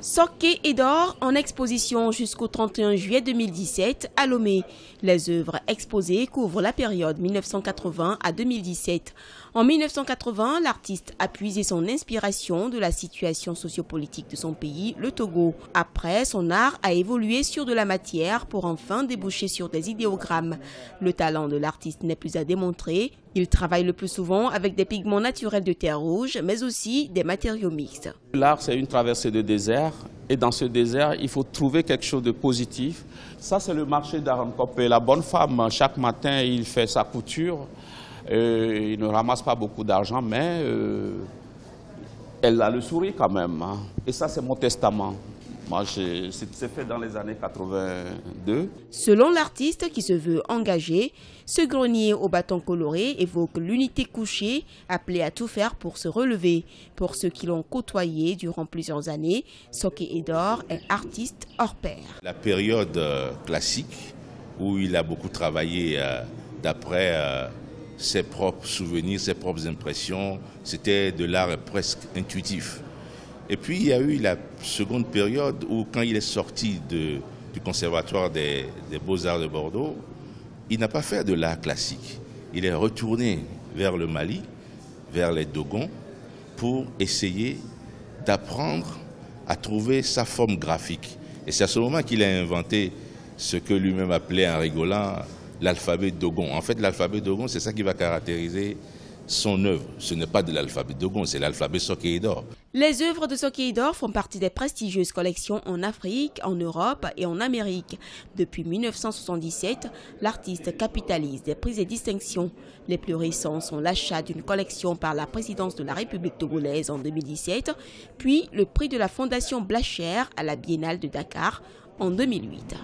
Soké Edor en exposition jusqu'au 31 juillet 2017 à Lomé. Les œuvres exposées couvrent la période 1980 à 2017. En 1980, l'artiste a puisé son inspiration de la situation sociopolitique de son pays, le Togo. Après, son art a évolué sur de la matière pour enfin déboucher sur des idéogrammes. Le talent de l'artiste n'est plus à démontrer. Il travaille le plus souvent avec des pigments naturels de terre rouge, mais aussi des matériaux mixtes. L'art, c'est une traversée de désert. Et dans ce désert, il faut trouver quelque chose de positif. Ça, c'est le marché d'Arankopé. La bonne femme, chaque matin, il fait sa couture. Il ne ramasse pas beaucoup d'argent, mais elle a le sourire quand même. Hein. Et ça, c'est mon testament. Moi, c'est fait dans les années 82. Selon l'artiste qui se veut engagé, ce grenier au bâton coloré évoque l'unité couchée, appelée à tout faire pour se relever. Pour ceux qui l'ont côtoyé durant plusieurs années, Soké Edor est artiste hors pair. La période classique, où il a beaucoup travaillé d'après ses propres souvenirs, ses propres impressions, c'était de l'art presque intuitif. Et puis, il y a eu la seconde période où, quand il est sorti du Conservatoire des Beaux-Arts de Bordeaux, il n'a pas fait de l'art classique. Il est retourné vers le Mali, vers les Dogons, pour essayer d'apprendre à trouver sa forme graphique. Et c'est à ce moment qu'il a inventé ce que lui-même appelait en rigolant l'alphabet Dogon. En fait, l'alphabet Dogon, c'est ça qui va caractériser son œuvre. Ce n'est pas de l'alphabet Dogon, c'est l'alphabet Soké Edor. Les œuvres de Soké Edor font partie des prestigieuses collections en Afrique, en Europe et en Amérique. Depuis 1977, l'artiste capitalise des prix et distinctions. Les plus récents sont l'achat d'une collection par la présidence de la République togolaise en 2017, puis le prix de la Fondation Blacher à la Biennale de Dakar en 2008.